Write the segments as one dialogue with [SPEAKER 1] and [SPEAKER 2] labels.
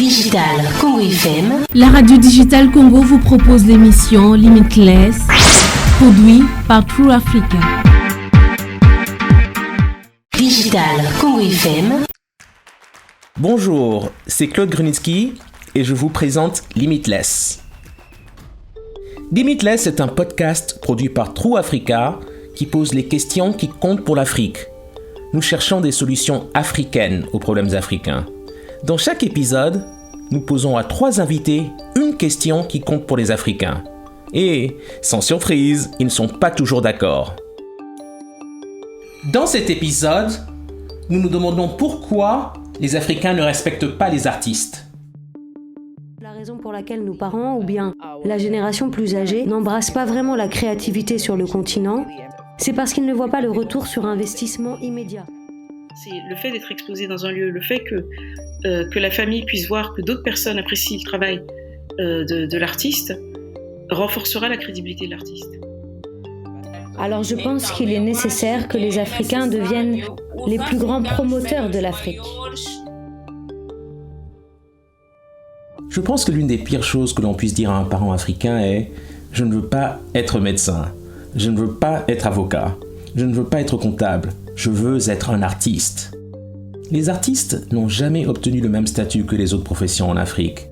[SPEAKER 1] Digital Congo FM.
[SPEAKER 2] La radio Digital Congo vous propose l'émission Limitless, produit par True Africa.
[SPEAKER 1] Digital Congo FM.
[SPEAKER 3] Bonjour, c'est Claude Grunitzky et je vous présente Limitless. Limitless est un podcast produit par True Africa qui pose les questions qui comptent pour l'Afrique. Nous cherchons des solutions africaines aux problèmes africains. Dans chaque épisode, nous posons à 3 invités une question qui compte pour les Africains. Et, sans surprise, ils ne sont pas toujours d'accord. Dans cet épisode, nous nous demandons pourquoi les Africains ne respectent pas les artistes.
[SPEAKER 4] La raison pour laquelle nos parents, ou bien la génération plus âgée, n'embrassent pas vraiment la créativité sur le continent, c'est parce qu'ils ne voient pas le retour sur investissement immédiat.
[SPEAKER 5] C'est le fait d'être exposé dans un lieu, le fait que la famille puisse voir que d'autres personnes apprécient le travail de l'artiste, renforcera la crédibilité de l'artiste.
[SPEAKER 4] Alors je pense qu'il est nécessaire que les Africains deviennent les plus grands promoteurs de l'Afrique.
[SPEAKER 3] Je pense que l'une des pires choses que l'on puisse dire à un parent africain est « Je ne veux pas être médecin, je ne veux pas être avocat, je ne veux pas être comptable, je veux être un artiste ». Les artistes n'ont jamais obtenu le même statut que les autres professions en Afrique.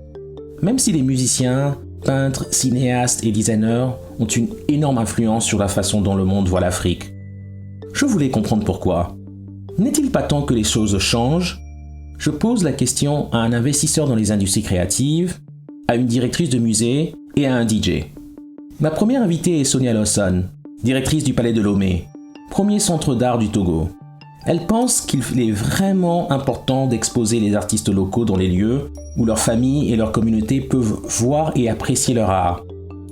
[SPEAKER 3] Même si les musiciens, peintres, cinéastes et designers ont une énorme influence sur la façon dont le monde voit l'Afrique. Je voulais comprendre pourquoi. N'est-il pas temps que les choses changent ? Je pose la question à un investisseur dans les industries créatives, à une directrice de musée et à un DJ. Ma première invitée est Sonia Lawson, directrice du Palais de Lomé, premier centre d'art du Togo. Elle pense qu'il est vraiment important d'exposer les artistes locaux dans les lieux où leurs familles et leurs communautés peuvent voir et apprécier leur art.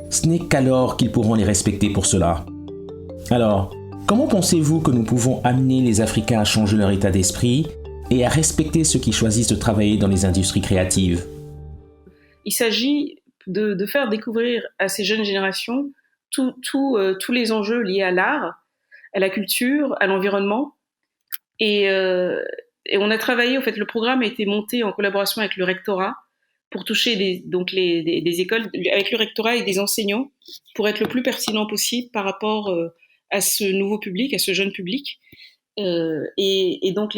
[SPEAKER 3] Ce n'est qu'alors qu'ils pourront les respecter pour cela. Alors, comment pensez-vous que nous pouvons amener les Africains à changer leur état d'esprit et à respecter ceux qui choisissent de travailler dans les industries créatives ?
[SPEAKER 5] Il s'agit de faire découvrir à ces jeunes générations tous les enjeux liés à l'art, à la culture, à l'environnement. Et on a travaillé, en fait, le programme a été monté en collaboration avec le rectorat pour toucher des écoles, avec le rectorat et des enseignants, pour être le plus pertinent possible par rapport à ce nouveau public, à ce jeune public. Et donc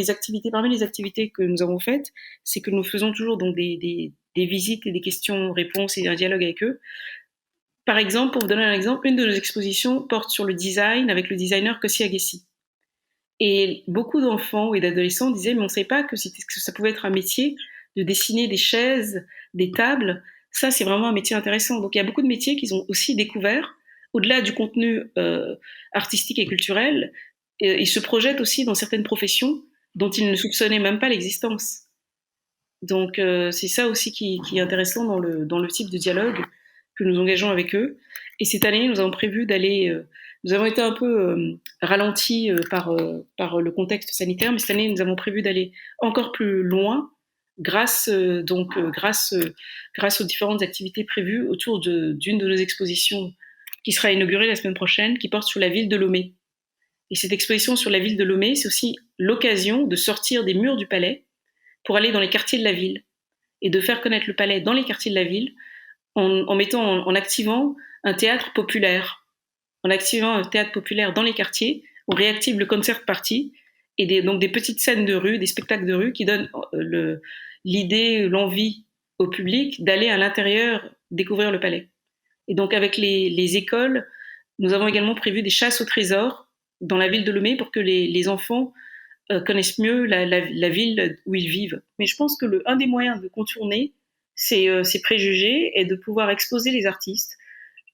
[SPEAKER 5] parmi les activités que nous avons faites, c'est que nous faisons toujours donc des visites et des questions-réponses et un dialogue avec eux. Par exemple, pour vous donner un exemple, une de nos expositions porte sur le design avec le designer Kossi Agessi. Et beaucoup d'enfants et d'adolescents disaient, mais on ne savait pas que ça pouvait être un métier de dessiner des chaises, des tables. Ça, c'est vraiment un métier intéressant. Donc, il y a beaucoup de métiers qu'ils ont aussi découverts, au-delà du contenu artistique et culturel. Ils se projettent aussi dans certaines professions dont ils ne soupçonnaient même pas l'existence. Donc, c'est ça aussi qui est intéressant dans le type de dialogue que nous engageons avec eux. Et cette année, nous avons prévu d'aller... Nous avons été un peu ralentis par le contexte sanitaire, mais cette année, nous avons prévu d'aller encore plus loin grâce aux différentes activités prévues autour d'une de nos expositions qui sera inaugurée la semaine prochaine, qui porte sur la ville de Lomé. Et cette exposition sur la ville de Lomé, c'est aussi l'occasion de sortir des murs du palais pour aller dans les quartiers de la ville et de faire connaître le palais dans les quartiers de la ville en activant un théâtre populaire. En activant un théâtre populaire dans les quartiers, on réactive le concert party et donc des petites scènes de rue, des spectacles de rue qui donnent l'idée, l'envie au public d'aller à l'intérieur découvrir le palais. Et donc avec les écoles, nous avons également prévu des chasses au trésor dans la ville de Lomé pour que les enfants connaissent mieux la ville où ils vivent. Mais je pense que un des moyens de contourner ces préjugés est de pouvoir exposer les artistes.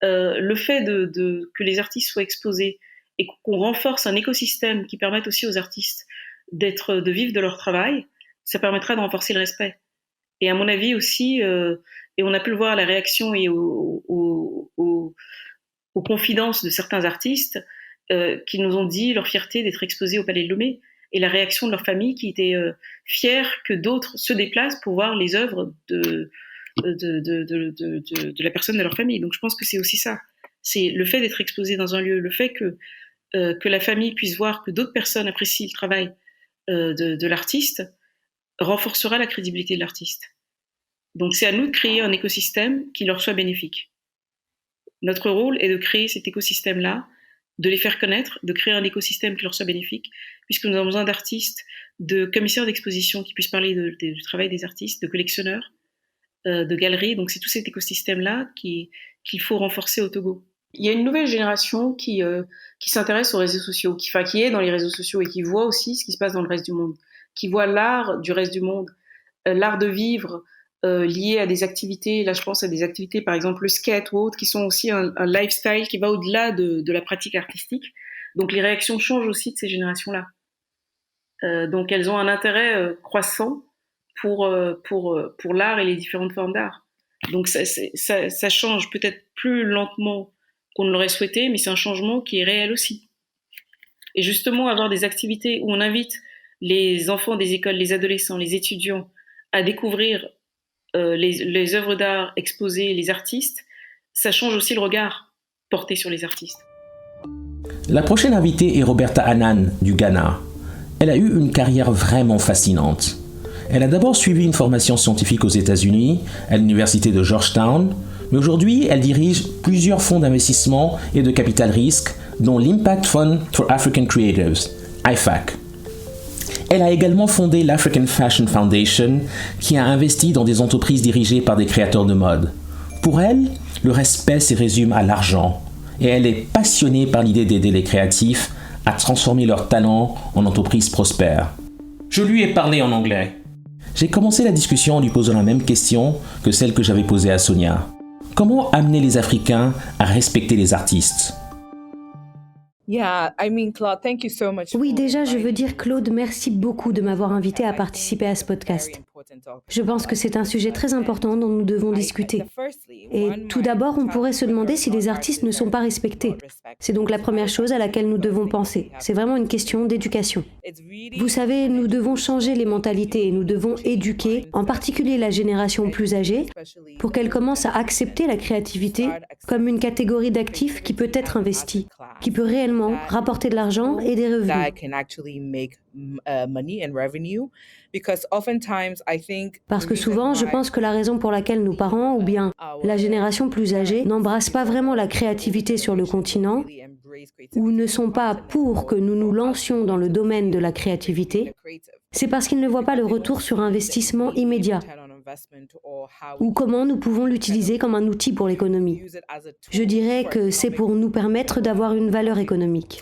[SPEAKER 5] Le fait que les artistes soient exposés et qu'on renforce un écosystème qui permette aussi aux artistes de vivre de leur travail, ça permettra de renforcer le respect. Et à mon avis aussi, et on a pu le voir à la réaction et aux confidences de certains artistes qui nous ont dit leur fierté d'être exposés au Palais de Lomé et la réaction de leur famille qui était fière que d'autres se déplacent pour voir les œuvres de la personne de leur famille. Donc je pense que c'est aussi ça. C'est le fait d'être exposé dans un lieu, le fait que la famille puisse voir que d'autres personnes apprécient le travail de l'artiste, renforcera la crédibilité de l'artiste. Donc c'est à nous de créer un écosystème qui leur soit bénéfique. Notre rôle est de créer cet écosystème-là, de les faire connaître, de créer un écosystème qui leur soit bénéfique, puisque nous avons besoin d'artistes, de commissaires d'exposition qui puissent parler du travail des artistes, de collectionneurs, de galeries. Donc c'est tout cet écosystème-là qu'il faut renforcer au Togo. Il y a une nouvelle génération qui s'intéresse aux réseaux sociaux, qui est dans les réseaux sociaux et qui voit aussi ce qui se passe dans le reste du monde, qui voit l'art du reste du monde, l'art de vivre lié à des activités. Là, je pense à des activités, par exemple le skate ou autres, qui sont aussi un lifestyle qui va au-delà de la pratique artistique. Donc les réactions changent aussi de ces générations-là. Donc elles ont un intérêt croissant pour l'art et les différentes formes d'art. Donc ça change peut-être plus lentement qu'on ne l'aurait souhaité, mais c'est un changement qui est réel aussi. Et justement, avoir des activités où on invite les enfants des écoles, les adolescents, les étudiants à découvrir les œuvres d'art exposées, les artistes, ça change aussi le regard porté sur les artistes.
[SPEAKER 3] La prochaine invitée est Roberta Annan du Ghana. Elle a eu une carrière vraiment fascinante. Elle a d'abord suivi une formation scientifique aux États-Unis, à l'université de Georgetown, mais aujourd'hui, elle dirige plusieurs fonds d'investissement et de capital risque, dont l'Impact Fund for African Creatives, IFAC. Elle a également fondé l'African Fashion Foundation, qui a investi dans des entreprises dirigées par des créateurs de mode. Pour elle, le respect se résume à l'argent, et elle est passionnée par l'idée d'aider les créatifs à transformer leurs talents en entreprises prospères. Je lui ai parlé en anglais. J'ai commencé la discussion en lui posant la même question que celle que j'avais posée à Sonia. Comment amener les Africains à respecter les artistes ?
[SPEAKER 4] Oui, déjà, je veux dire, Claude, merci beaucoup de m'avoir invité à participer à ce podcast. Je pense que c'est un sujet très important dont nous devons discuter. Et tout d'abord, on pourrait se demander si les artistes ne sont pas respectés. C'est donc la première chose à laquelle nous devons penser. C'est vraiment une question d'éducation. Vous savez, nous devons changer les mentalités et nous devons éduquer, en particulier la génération plus âgée, pour qu'elle commence à accepter la créativité comme une catégorie d'actifs qui peut être investie, qui peut réellement rapporter de l'argent et des revenus. Parce que souvent, je pense que la raison pour laquelle nos parents, ou bien la génération plus âgée, n'embrassent pas vraiment la créativité sur le continent, ou ne sont pas pour que nous nous lancions dans le domaine de la créativité, c'est parce qu'ils ne voient pas le retour sur investissement immédiat, ou comment nous pouvons l'utiliser comme un outil pour l'économie. Je dirais que c'est pour nous permettre d'avoir une valeur économique.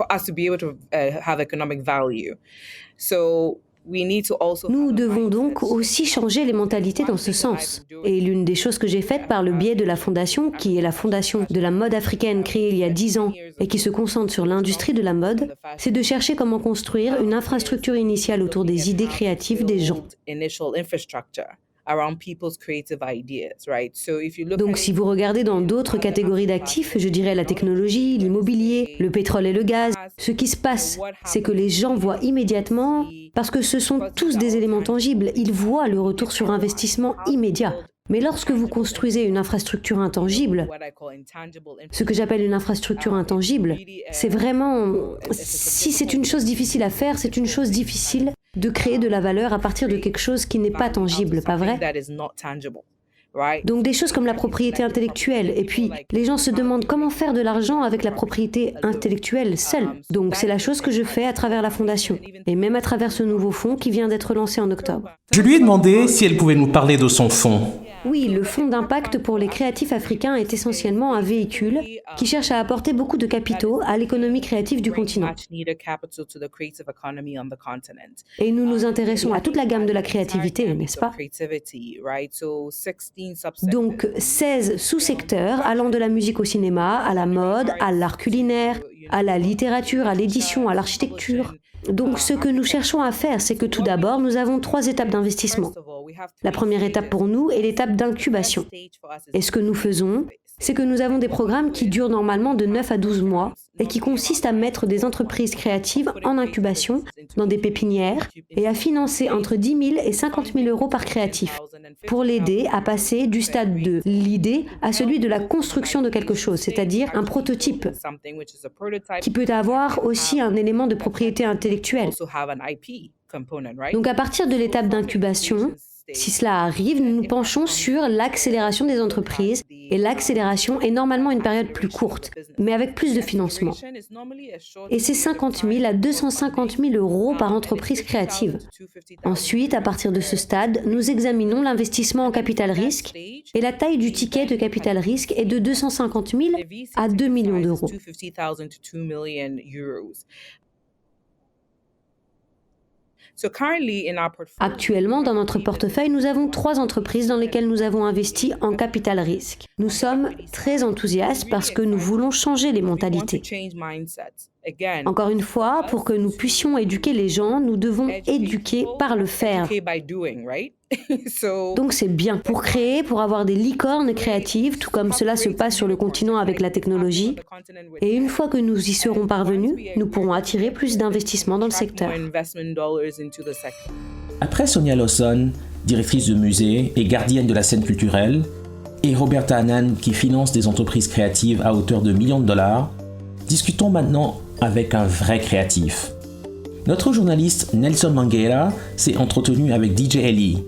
[SPEAKER 4] Nous devons donc aussi changer les mentalités dans ce sens. Et l'une des choses que j'ai faites par le biais de la fondation, qui est la fondation de la mode africaine créée il y a 10 ans et qui se concentre sur l'industrie de la mode, c'est de chercher comment construire une infrastructure initiale autour des idées créatives des gens. Donc si vous regardez dans d'autres catégories d'actifs, je dirais la technologie, l'immobilier, le pétrole et le gaz, ce qui se passe, c'est que les gens voient immédiatement, parce que ce sont tous des éléments tangibles, ils voient le retour sur investissement immédiat. Mais lorsque vous construisez une infrastructure intangible, ce que j'appelle une infrastructure intangible, c'est vraiment, si c'est une chose difficile à faire, c'est une chose difficile de créer de la valeur à partir de quelque chose qui n'est pas tangible, pas vrai ? Donc des choses comme la propriété intellectuelle. Et puis, les gens se demandent comment faire de l'argent avec la propriété intellectuelle seule. Donc c'est la chose que je fais à travers la fondation. Et même à travers ce nouveau fonds qui vient d'être lancé en octobre.
[SPEAKER 3] Je lui ai demandé si elle pouvait nous parler de son fonds.
[SPEAKER 4] Oui, le fonds d'impact pour les créatifs africains est essentiellement un véhicule qui cherche à apporter beaucoup de capitaux à l'économie créative du continent. Et nous nous intéressons à toute la gamme de la créativité, n'est-ce pas ? Donc 16 sous-secteurs allant de la musique au cinéma, à la mode, à l'art culinaire, à la littérature, à l'édition, à l'architecture. Donc ce que nous cherchons à faire, c'est que tout d'abord, nous avons 3 étapes d'investissement. La première étape pour nous est l'étape d'incubation. Et ce que nous faisons, c'est que nous avons des programmes qui durent normalement de 9 à 12 mois et qui consistent à mettre des entreprises créatives en incubation dans des pépinières et à financer entre 10 000 et 50 000 euros par créatif pour l'aider à passer du stade de l'idée à celui de la construction de quelque chose, c'est-à-dire un prototype qui peut avoir aussi un élément de propriété intellectuelle. Donc à partir de l'étape d'incubation, Si cela arrive, nous nous penchons sur l'accélération des entreprises et l'accélération est normalement une période plus courte, mais avec plus de financement. Et c'est 50 000 à 250 000 euros par entreprise créative. Ensuite, à partir de ce stade, nous examinons l'investissement en capital risque et la taille du ticket de capital risque est de 250 000 à 2 millions d'euros. Actuellement, dans notre portefeuille, nous avons 3 entreprises dans lesquelles nous avons investi en capital risque. Nous sommes très enthousiastes parce que nous voulons changer les mentalités. Encore une fois, pour que nous puissions éduquer les gens, nous devons éduquer par le faire. Donc c'est bien. Pour créer, pour avoir des licornes créatives, tout comme cela se passe sur le continent avec la technologie. Et une fois que nous y serons parvenus, nous pourrons attirer plus d'investissements dans le secteur.
[SPEAKER 3] Après Sonia Lawson, directrice de musée et gardienne de la scène culturelle, et Roberta Annan qui finance des entreprises créatives à hauteur de millions de dollars, discutons maintenant avec un vrai créatif. Notre journaliste Nelson Mangueira s'est entretenu avec DJ Ellie,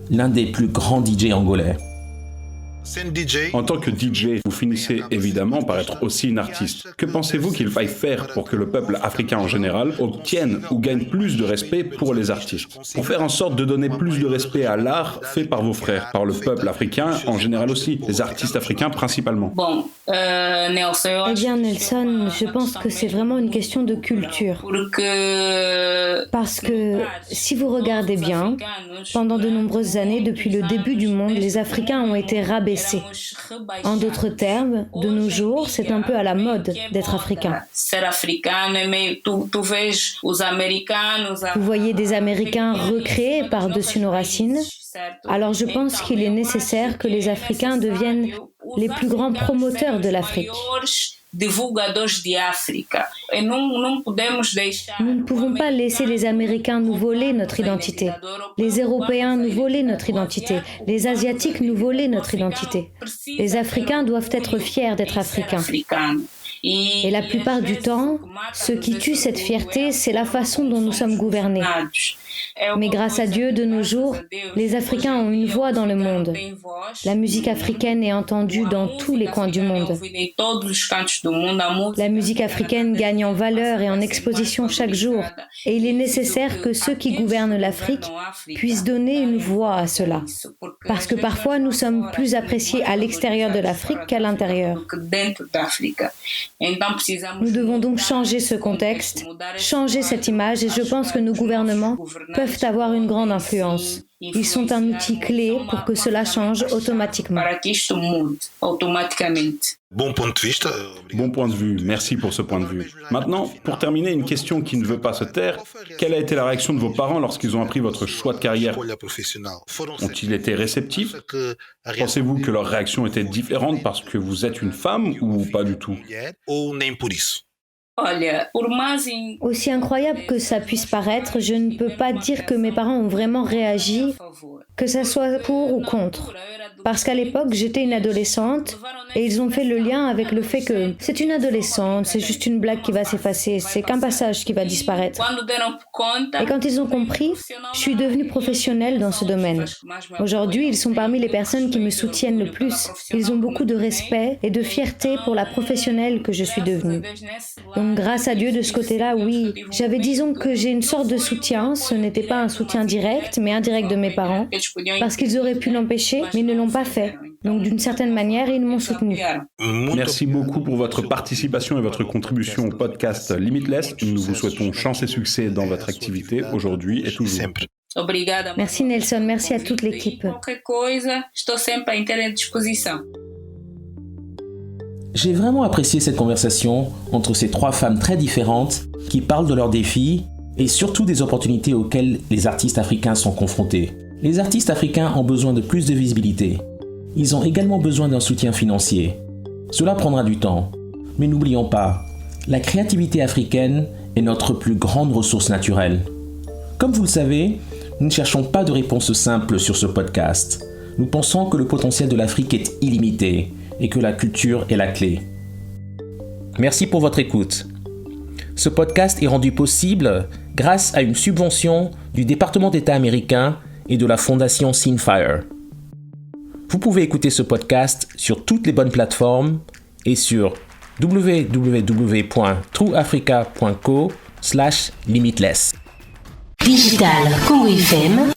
[SPEAKER 3] l'un des plus grands DJ angolais.
[SPEAKER 6] En tant que DJ, vous finissez évidemment par être aussi une artiste. Que pensez-vous qu'il faille faire pour que le peuple africain en général obtienne ou gagne plus de respect pour les artistes? Pour faire en sorte de donner plus de respect à l'art fait par vos frères, par le peuple africain en général aussi, les artistes africains principalement.
[SPEAKER 7] Eh bien Nelson, je pense que c'est vraiment une question de culture. Parce que si vous regardez bien, pendant de nombreuses années, depuis le début du monde, les Africains ont été rabaissés. En d'autres termes, de nos jours, c'est un peu à la mode d'être africain. Vous voyez des Américains recréés par-dessus nos racines. Alors je pense qu'il est nécessaire que les Africains deviennent les plus grands promoteurs de l'Afrique. Nous ne pouvons pas laisser les Américains nous voler notre identité, les Européens nous voler notre identité, les Asiatiques nous voler notre identité. Les Africains doivent être fiers d'être Africains. Et la plupart du temps, ce qui tue cette fierté, c'est la façon dont nous sommes gouvernés. Mais grâce à Dieu, de nos jours, les Africains ont une voix dans le monde. La musique africaine est entendue dans tous les coins du monde. La musique africaine gagne en valeur et en exposition chaque jour. Et il est nécessaire que ceux qui gouvernent l'Afrique puissent donner une voix à cela. Parce que parfois, nous sommes plus appréciés à l'extérieur de l'Afrique qu'à l'intérieur. Nous devons donc changer ce contexte, changer cette image, et je pense que nos gouvernements peuvent avoir une grande influence. Ils sont un outil clé pour que cela change automatiquement.
[SPEAKER 6] Bon point de vue, merci pour ce point de vue. Maintenant, pour terminer, une question qui ne veut pas se taire. Quelle a été la réaction de vos parents lorsqu'ils ont appris votre choix de carrière? Ont-ils été réceptifs? Pensez-vous que leur réaction était différente parce que vous êtes une femme ou pas du tout?
[SPEAKER 7] Aussi incroyable que ça puisse paraître, je ne peux pas dire que mes parents ont vraiment réagi, que ça soit pour ou contre. Parce qu'à l'époque, j'étais une adolescente et ils ont fait le lien avec le fait que c'est une adolescente, c'est juste une blague qui va s'effacer, c'est qu'un passage qui va disparaître. Et quand ils ont compris, je suis devenue professionnelle dans ce domaine. Aujourd'hui, ils sont parmi les personnes qui me soutiennent le plus. Ils ont beaucoup de respect et de fierté pour la professionnelle que je suis devenue. Donc grâce à Dieu de ce côté-là, oui, disons que j'ai une sorte de soutien. Ce n'était pas un soutien direct, mais indirect de mes parents, parce qu'ils auraient pu l'empêcher, mais ils ne l'ont pas fait. Donc d'une certaine manière, ils m'ont soutenu.
[SPEAKER 6] Merci beaucoup pour votre participation et votre contribution au podcast Limitless. Nous vous souhaitons chance et succès dans votre activité aujourd'hui et toujours.
[SPEAKER 7] Merci Nelson, merci à toute l'équipe.
[SPEAKER 3] J'ai vraiment apprécié cette conversation entre ces 3 femmes très différentes qui parlent de leurs défis et surtout des opportunités auxquelles les artistes africains sont confrontés. Les artistes africains ont besoin de plus de visibilité. Ils ont également besoin d'un soutien financier. Cela prendra du temps. Mais n'oublions pas, la créativité africaine est notre plus grande ressource naturelle. Comme vous le savez, nous ne cherchons pas de réponse simple sur ce podcast. Nous pensons que le potentiel de l'Afrique est illimité et que la culture est la clé. Merci pour votre écoute. Ce podcast est rendu possible grâce à une subvention du département d'État américain et de la fondation Synfire. Vous pouvez écouter ce podcast sur toutes les bonnes plateformes et sur www.trueafrica.co/limitless.
[SPEAKER 1] Digital Congo FM